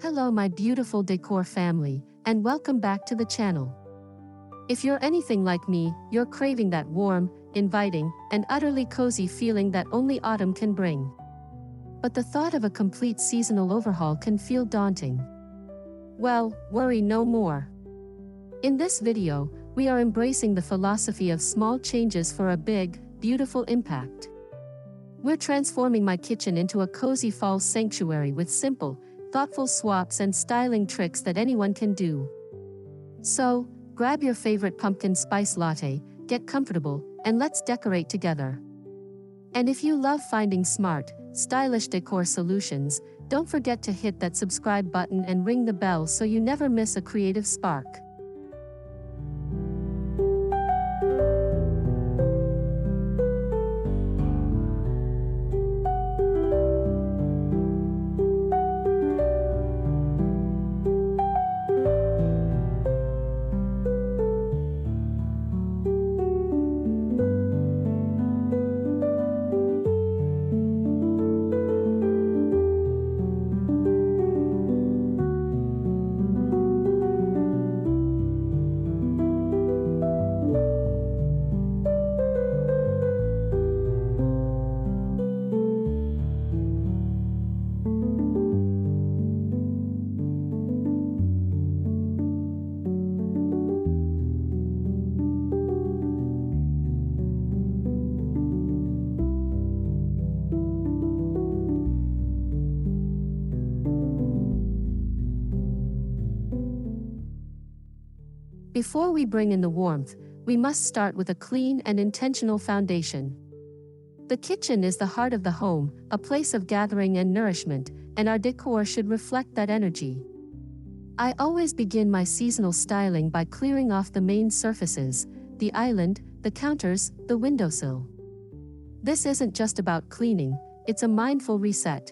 Hello my beautiful Decor family, and welcome back to the channel. If you're anything like me, you're craving that warm, inviting, and utterly cozy feeling that only autumn can bring. But the thought of a complete seasonal overhaul can feel daunting. Well, worry no more. In this video, we are embracing the philosophy of small changes for a big, beautiful impact. We're transforming my kitchen into a cozy fall sanctuary with simple, thoughtful swaps and styling tricks that anyone can do. So, grab your favorite pumpkin spice latte, get comfortable, and let's decorate together. And if you love finding smart, stylish decor solutions, don't forget to hit that subscribe button and ring the bell so you never miss a creative spark. Before we bring in the warmth, we must start with a clean and intentional foundation. The kitchen is the heart of the home, a place of gathering and nourishment, and our decor should reflect that energy. I always begin my seasonal styling by clearing off the main surfaces, the island, the counters, the windowsill. This isn't just about cleaning, it's a mindful reset.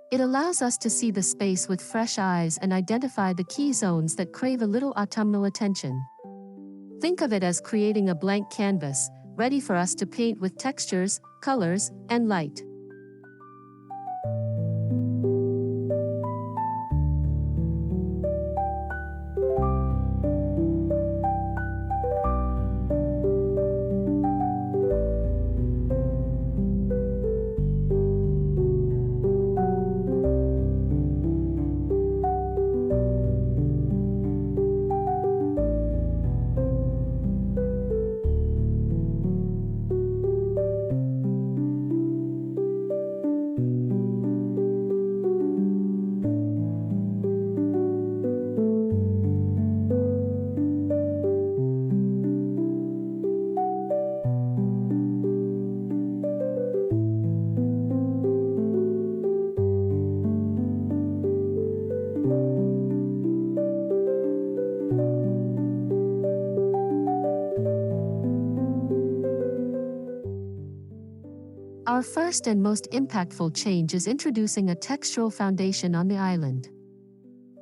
It allows us to see the space with fresh eyes and identify the key zones that crave a little autumnal attention. Think of it as creating a blank canvas, ready for us to paint with textures, colors, and light. Our first and most impactful change is introducing a textural foundation on the island.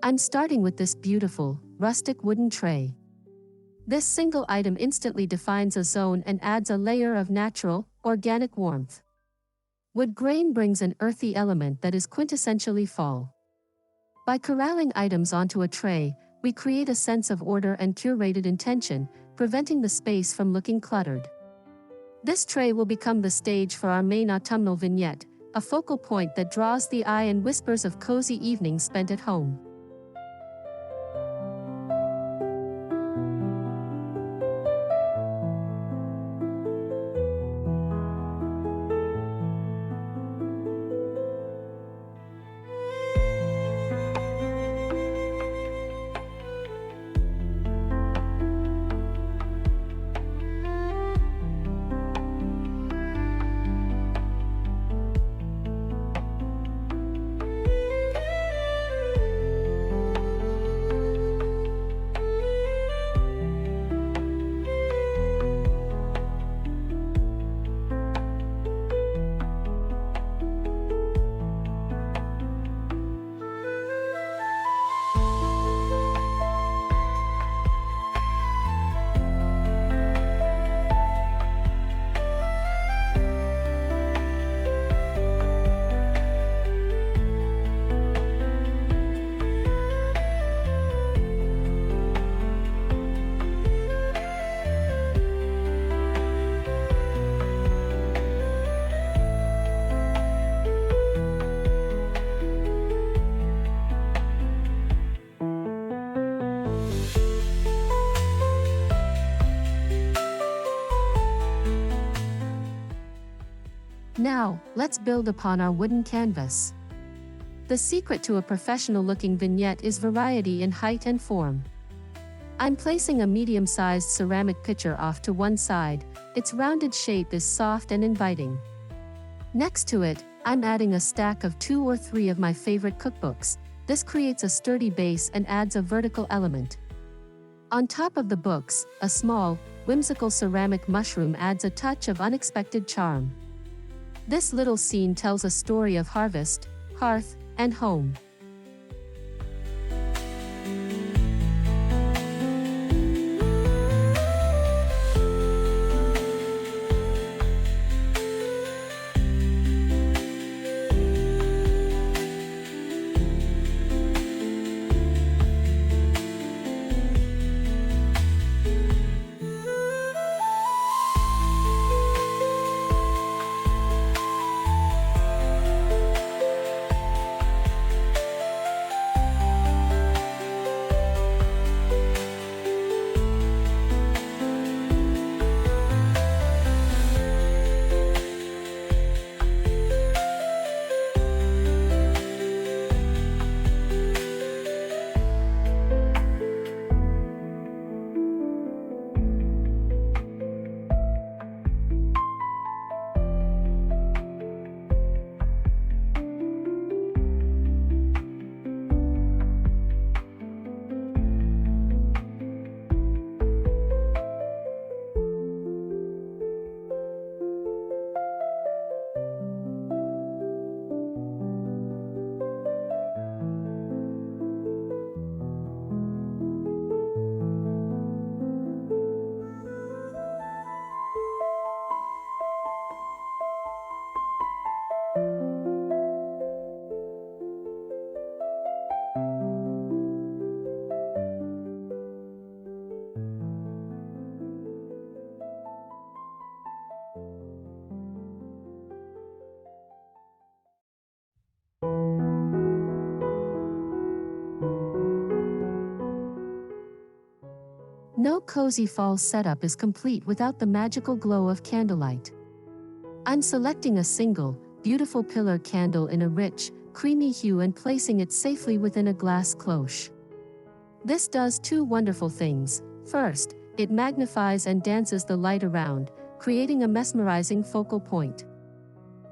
I'm starting with this beautiful, rustic wooden tray. This single item instantly defines a zone and adds a layer of natural, organic warmth. Wood grain brings an earthy element that is quintessentially fall. By corralling items onto a tray, we create a sense of order and curated intention, preventing the space from looking cluttered. This tray will become the stage for our main autumnal vignette, a focal point that draws the eye and whispers of cozy evenings spent at home. Now, let's build upon our wooden canvas. The secret to a professional-looking vignette is variety in height and form. I'm placing a medium-sized ceramic pitcher off to one side. Its rounded shape is soft and inviting. Next to it, I'm adding a stack of 2 or 3 of my favorite cookbooks. This creates a sturdy base and adds a vertical element. On top of the books, a small, whimsical ceramic mushroom adds a touch of unexpected charm. This little scene tells a story of harvest, hearth, and home. No cozy fall setup is complete without the magical glow of candlelight. I'm selecting a single, beautiful pillar candle in a rich, creamy hue and placing it safely within a glass cloche. This does 2 wonderful things. First, it magnifies and dances the light around, creating a mesmerizing focal point.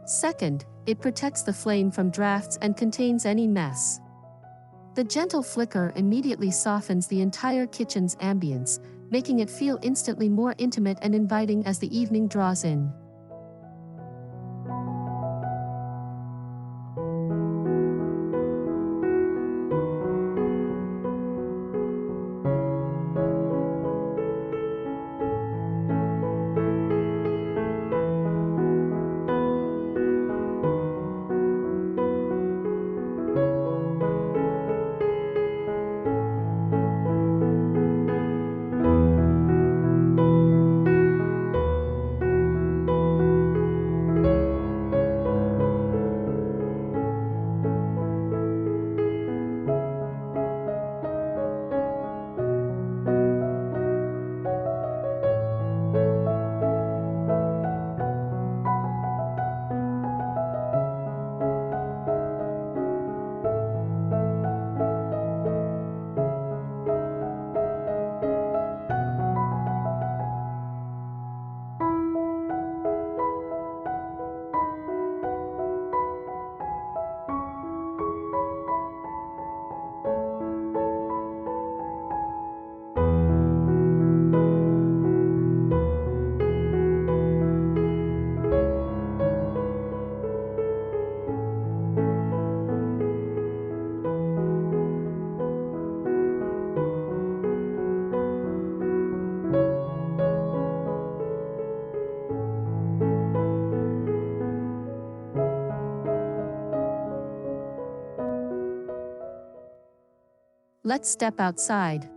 Second, it protects the flame from drafts and contains any mess. The gentle flicker immediately softens the entire kitchen's ambience, making it feel instantly more intimate and inviting as the evening draws in. Let's step outside.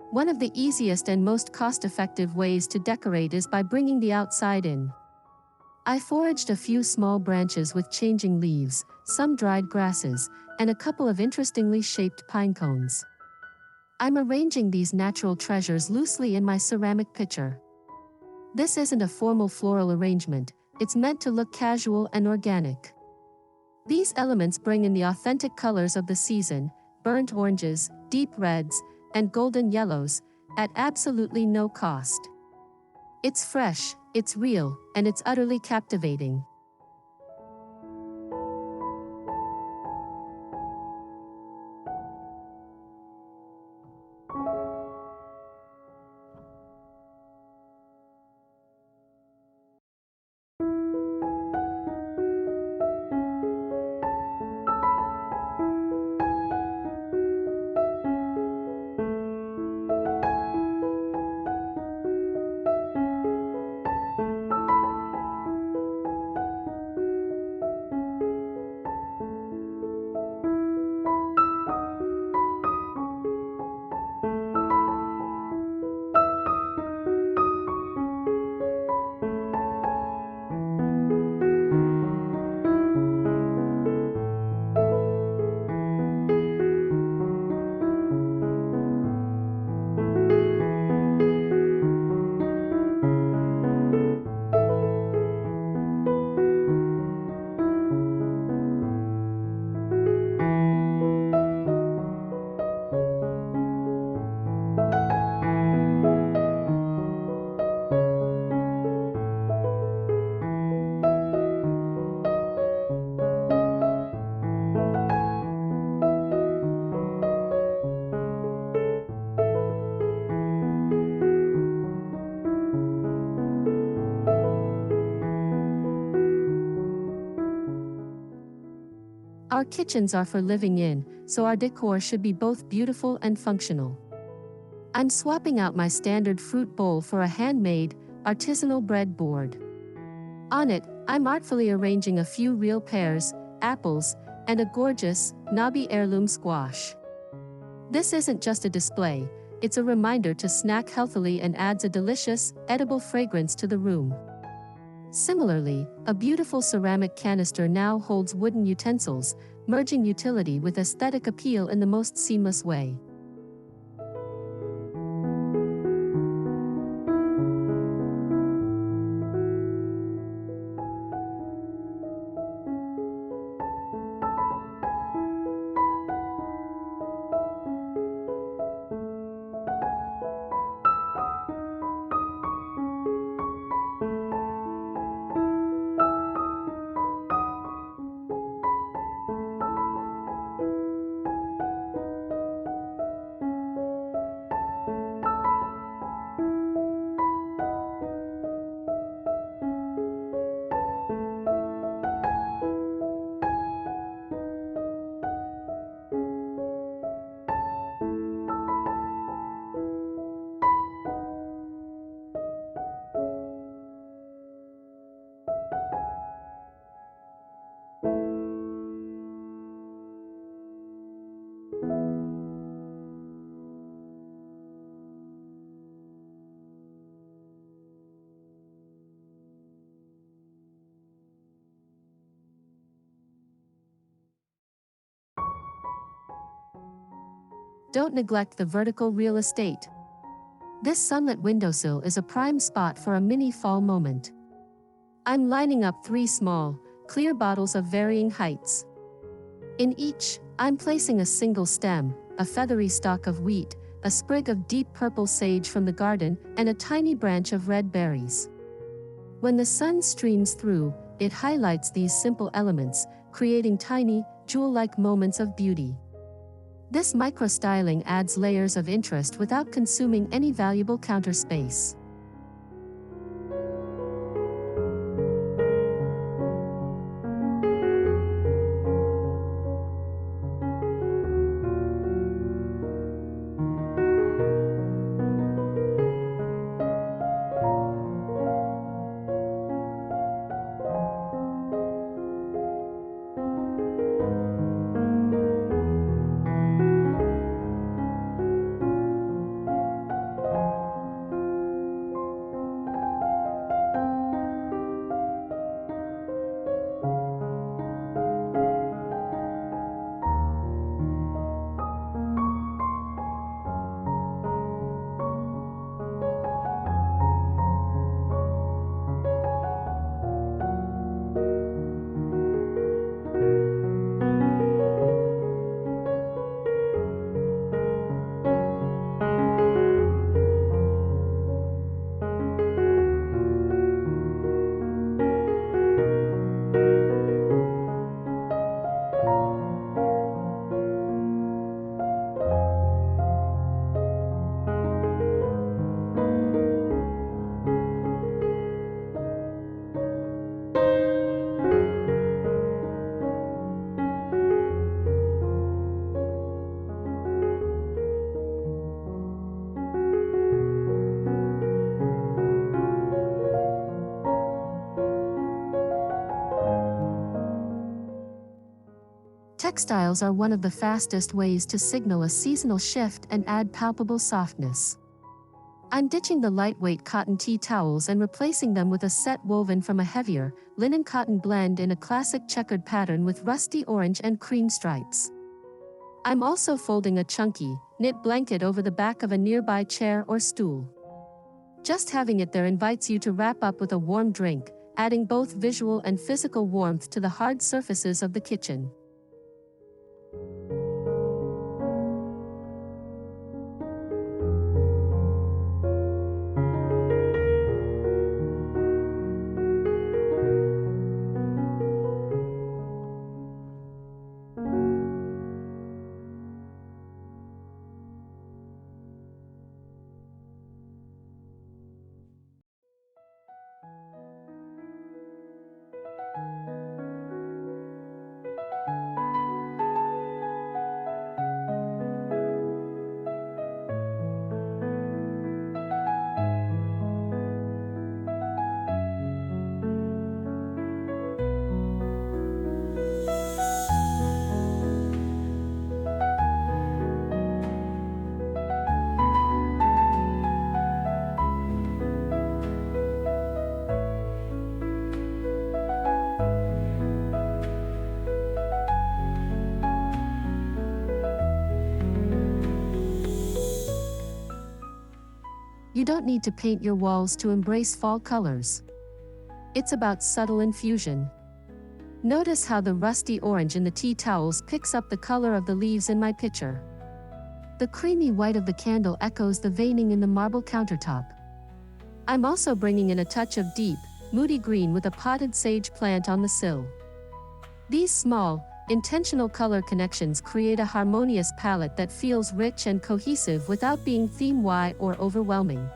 One of the easiest and most cost-effective ways to decorate is by bringing the outside in. I foraged a few small branches with changing leaves, some dried grasses, and a couple of interestingly shaped pine cones. I'm arranging these natural treasures loosely in my ceramic pitcher. This isn't a formal floral arrangement, it's meant to look casual and organic. These elements bring in the authentic colors of the season, burnt oranges, deep reds, and golden yellows, at absolutely no cost. It's fresh, it's real, and it's utterly captivating. Our kitchens are for living in, so our decor should be both beautiful and functional. I'm swapping out my standard fruit bowl for a handmade, artisanal bread board. On it, I'm artfully arranging a few real pears, apples, and a gorgeous, knobby heirloom squash. This isn't just a display, it's a reminder to snack healthily and adds a delicious, edible fragrance to the room. Similarly, a beautiful ceramic canister now holds wooden utensils, merging utility with aesthetic appeal in the most seamless way. Don't neglect the vertical real estate. This sunlit windowsill is a prime spot for a mini fall moment. I'm lining up 3 small, clear bottles of varying heights. In each, I'm placing a single stem, a feathery stalk of wheat, a sprig of deep purple sage from the garden, and a tiny branch of red berries. When the sun streams through, it highlights these simple elements, creating tiny, jewel-like moments of beauty. This micro-styling adds layers of interest without consuming any valuable counter space. Textiles are one of the fastest ways to signal a seasonal shift and add palpable softness. I'm ditching the lightweight cotton tea towels and replacing them with a set woven from a heavier, linen cotton blend in a classic checkered pattern with rusty orange and cream stripes. I'm also folding a chunky, knit blanket over the back of a nearby chair or stool. Just having it there invites you to wrap up with a warm drink, adding both visual and physical warmth to the hard surfaces of the kitchen. You don't need to paint your walls to embrace fall colors. It's about subtle infusion. Notice how the rusty orange in the tea towels picks up the color of the leaves in my picture. The creamy white of the candle echoes the veining in the marble countertop. I'm also bringing in a touch of deep, moody green with a potted sage plant on the sill. These small, intentional color connections create a harmonious palette that feels rich and cohesive without being theme-y or overwhelming.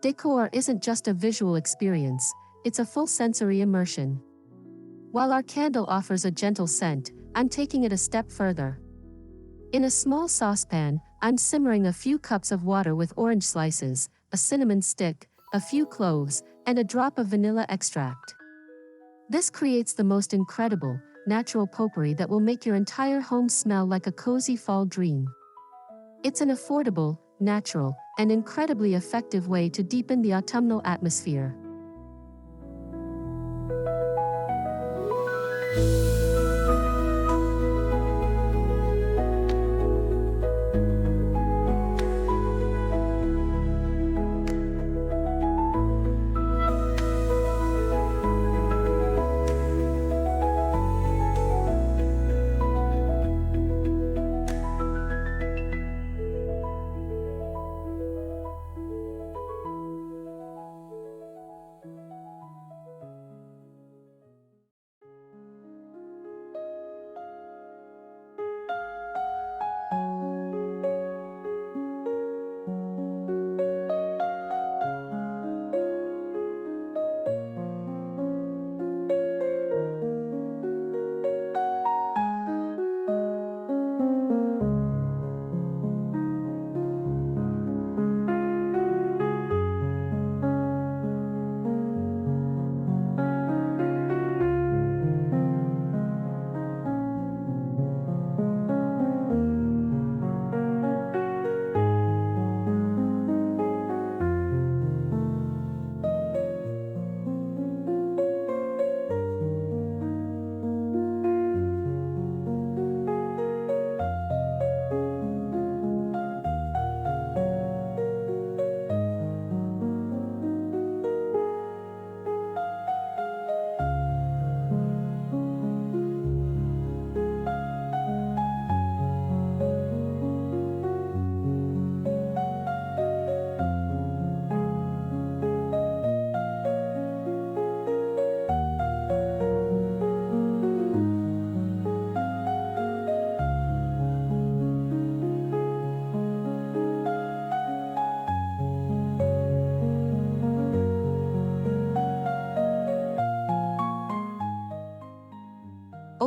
Decor isn't just a visual experience, it's a full sensory immersion. While our candle offers a gentle scent, I'm taking it a step further. In a small saucepan, I'm simmering a few cups of water with orange slices, a cinnamon stick, a few cloves, and a drop of vanilla extract. This creates the most incredible, natural potpourri that will make your entire home smell like a cozy fall dream. It's an affordable, natural, and incredibly effective way to deepen the autumnal atmosphere.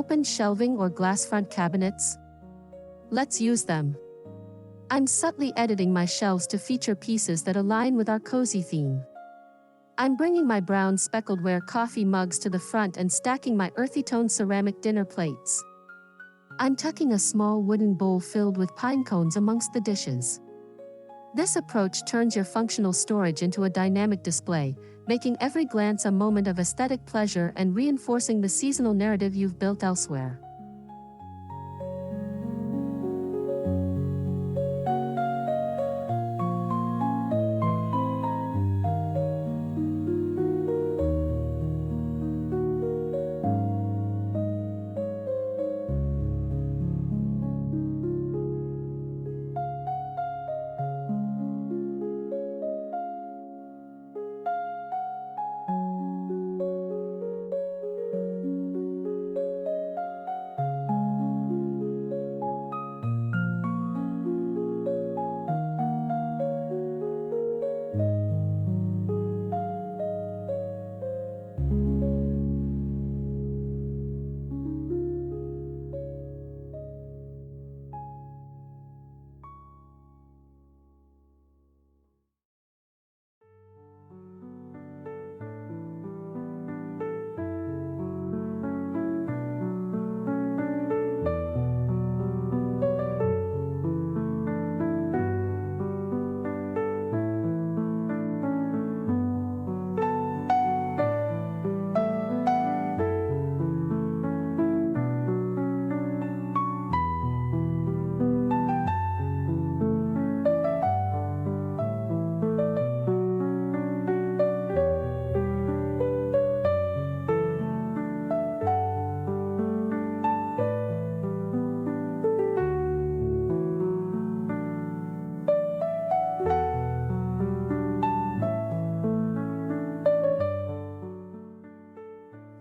open shelving or glass front cabinets? Let's use them. I'm subtly editing my shelves to feature pieces that align with our cozy theme. I'm bringing my brown speckled ware coffee mugs to the front and stacking my earthy tone ceramic dinner plates. I'm tucking a small wooden bowl filled with pine cones amongst the dishes. This approach turns your functional storage into a dynamic display, making every glance a moment of aesthetic pleasure and reinforcing the seasonal narrative you've built elsewhere.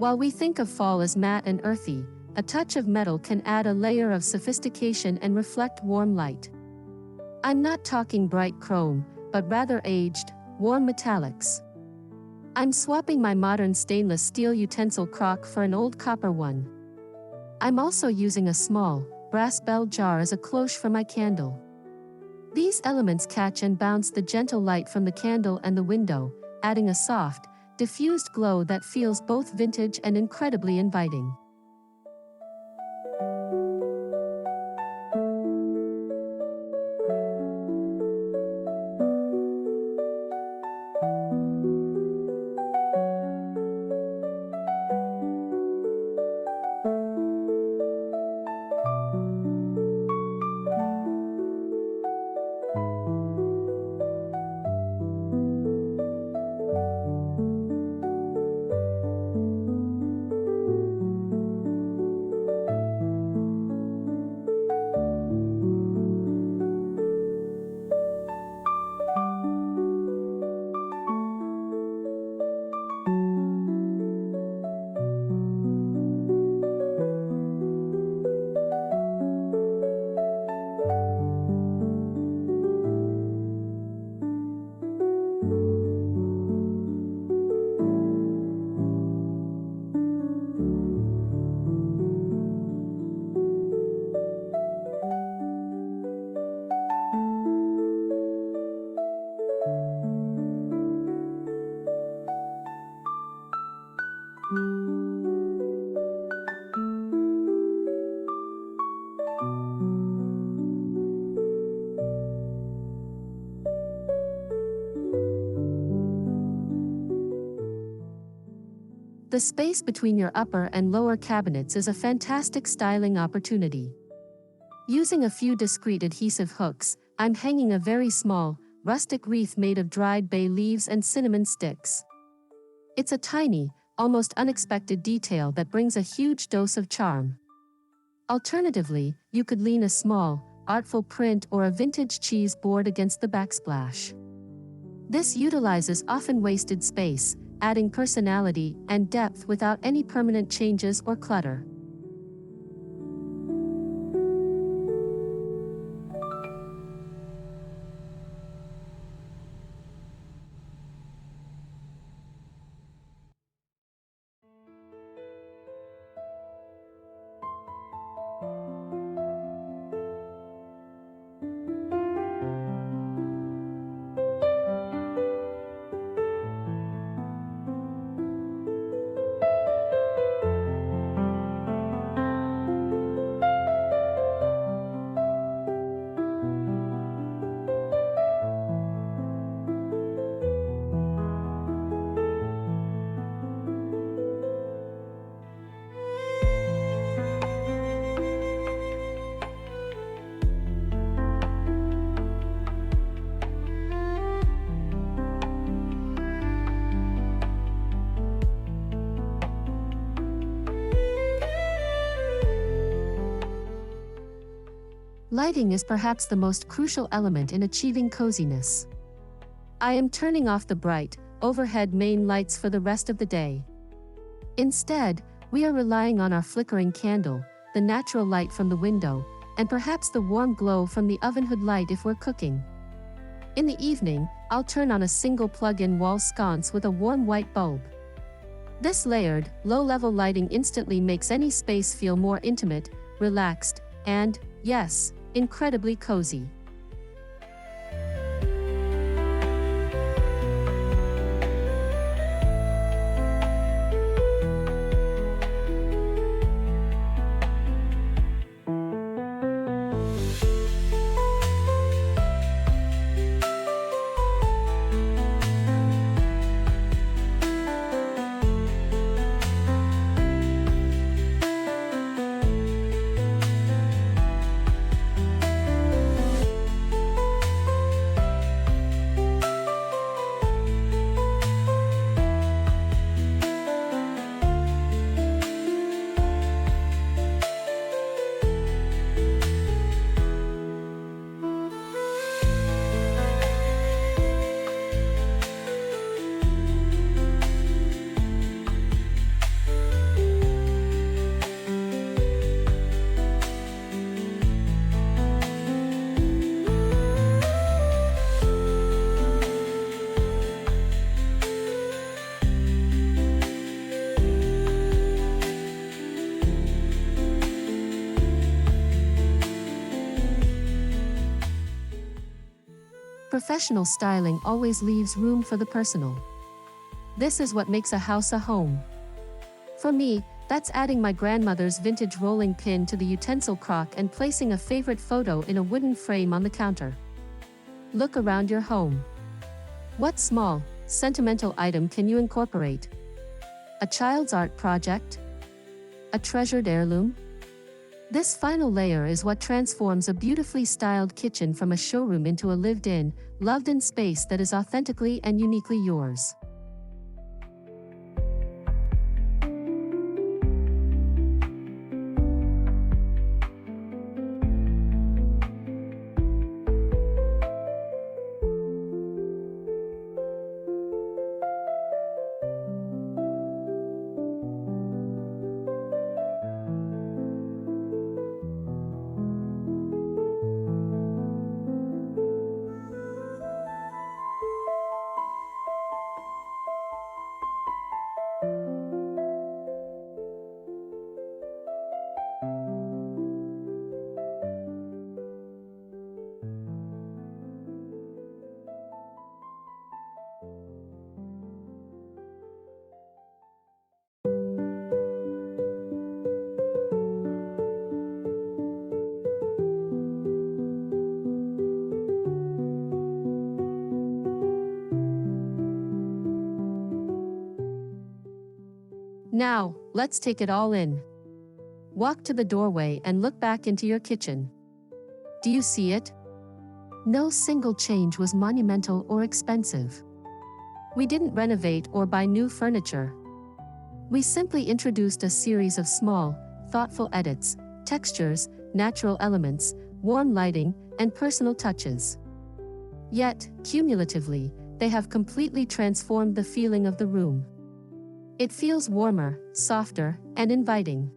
While we think of fall as matte and earthy, a touch of metal can add a layer of sophistication and reflect warm light. I'm not talking bright chrome, but rather aged, warm metallics. I'm swapping my modern stainless steel utensil crock for an old copper one. I'm also using a small, brass bell jar as a cloche for my candle. These elements catch and bounce the gentle light from the candle and the window, adding a soft, diffused glow that feels both vintage and incredibly inviting. The space between your upper and lower cabinets is a fantastic styling opportunity. Using a few discreet adhesive hooks, I'm hanging a very small, rustic wreath made of dried bay leaves and cinnamon sticks. It's a tiny, almost unexpected detail that brings a huge dose of charm. Alternatively, you could lean a small, artful print or a vintage cheese board against the backsplash. This utilizes often wasted space, adding personality and depth without any permanent changes or clutter. Lighting is perhaps the most crucial element in achieving coziness. I am turning off the bright, overhead main lights for the rest of the day. Instead, we are relying on our flickering candle, the natural light from the window, and perhaps the warm glow from the oven hood light if we're cooking. In the evening, I'll turn on a single plug-in wall sconce with a warm white bulb. This layered, low-level lighting instantly makes any space feel more intimate, relaxed, and, yes, incredibly cozy. Professional styling always leaves room for the personal. This is what makes a house a home. For me, that's adding my grandmother's vintage rolling pin to the utensil crock and placing a favorite photo in a wooden frame on the counter. Look around your home. What small, sentimental item can you incorporate? A child's art project? A treasured heirloom? This final layer is what transforms a beautifully styled kitchen from a showroom into a lived-in, loved-in space that is authentically and uniquely yours. Now, let's take it all in. Walk to the doorway and look back into your kitchen. Do you see it? No single change was monumental or expensive. We didn't renovate or buy new furniture. We simply introduced a series of small, thoughtful edits, textures, natural elements, warm lighting, and personal touches. Yet, cumulatively, they have completely transformed the feeling of the room. It feels warmer, softer, and inviting.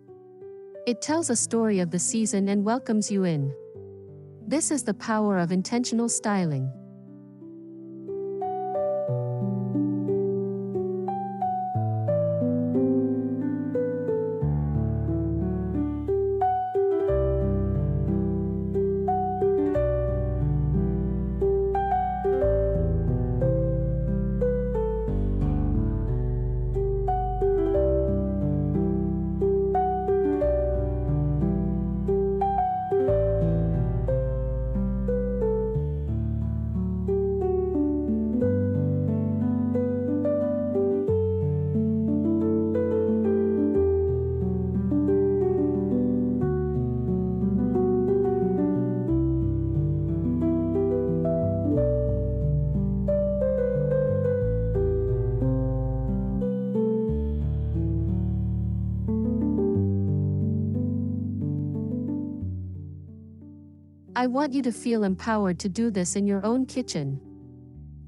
It tells a story of the season and welcomes you in. This is the power of intentional styling. I want you to feel empowered to do this in your own kitchen.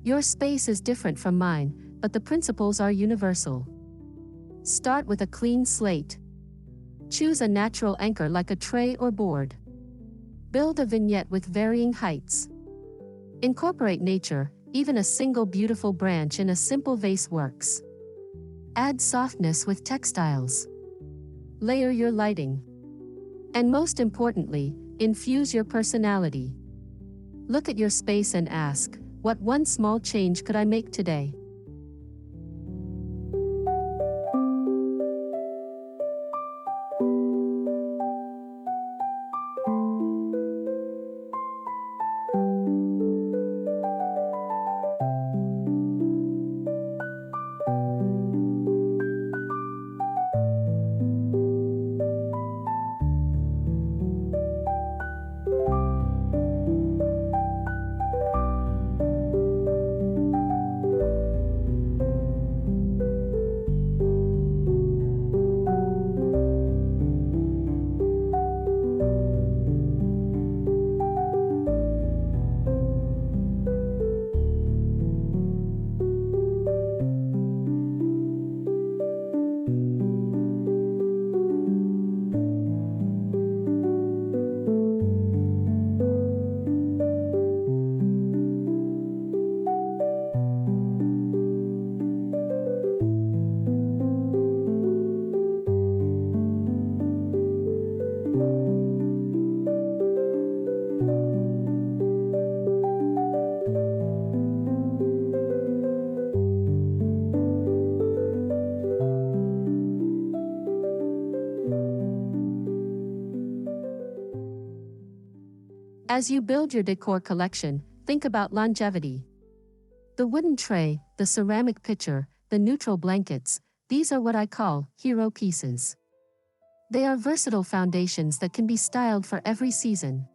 Your space is different from mine, but the principles are universal. Start with a clean slate. Choose a natural anchor like a tray or board. Build a vignette with varying heights. Incorporate nature, even a single beautiful branch in a simple vase works. Add softness with textiles. Layer your lighting. And most importantly, infuse your personality. Look at your space and ask, what one small change could I make today? As you build your decor collection, think about longevity. The wooden tray, the ceramic pitcher, the neutral blankets, these are what I call hero pieces. They are versatile foundations that can be styled for every season.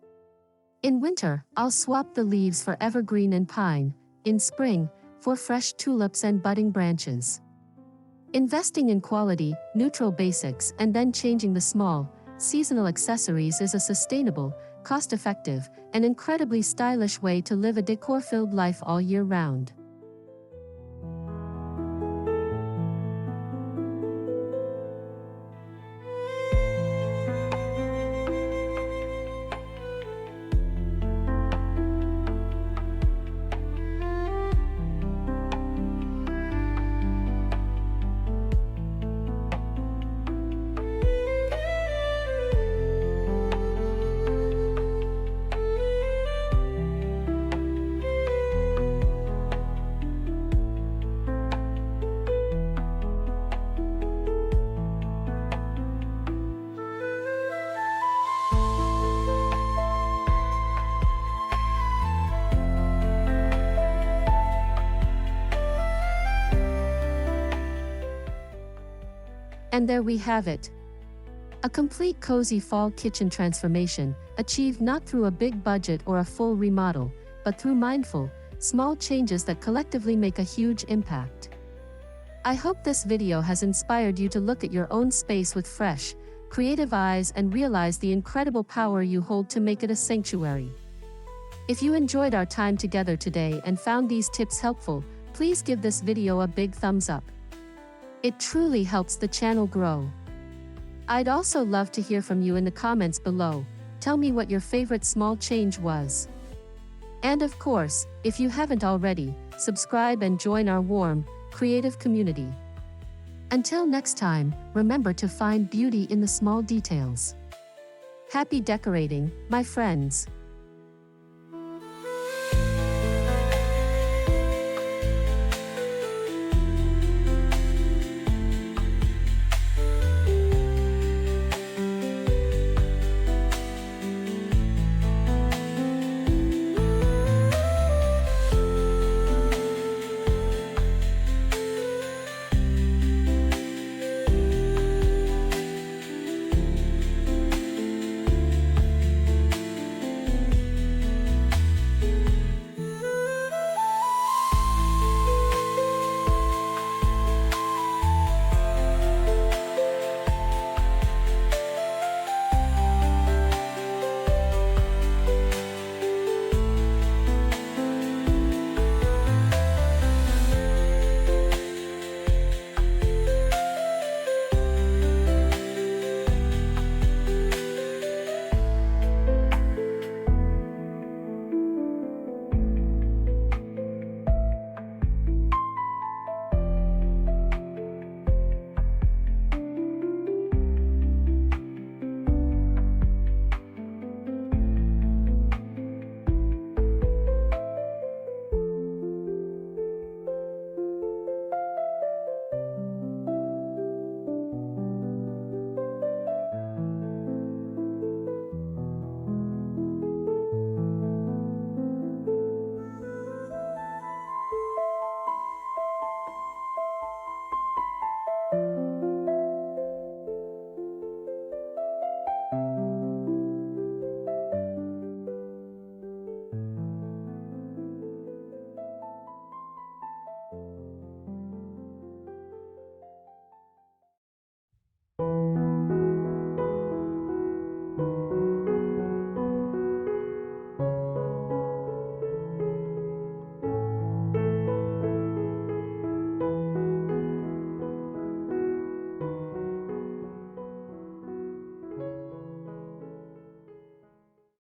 In winter, I'll swap the leaves for evergreen and pine. In spring, for fresh tulips and budding branches. Investing in quality, neutral basics and then changing the small, seasonal accessories is a sustainable, cost-effective, and incredibly stylish way to live a decor-filled life all year round. And there we have it. A complete cozy fall kitchen transformation, achieved not through a big budget or a full remodel, but through mindful, small changes that collectively make a huge impact. I hope this video has inspired you to look at your own space with fresh, creative eyes and realize the incredible power you hold to make it a sanctuary. If you enjoyed our time together today and found these tips helpful, please give this video a big thumbs up. It truly helps the channel grow. I'd also love to hear from you in the comments below. Tell me what your favorite small change was. And of course, if you haven't already, subscribe and join our warm, creative community. Until next time, remember to find beauty in the small details. Happy decorating, my friends.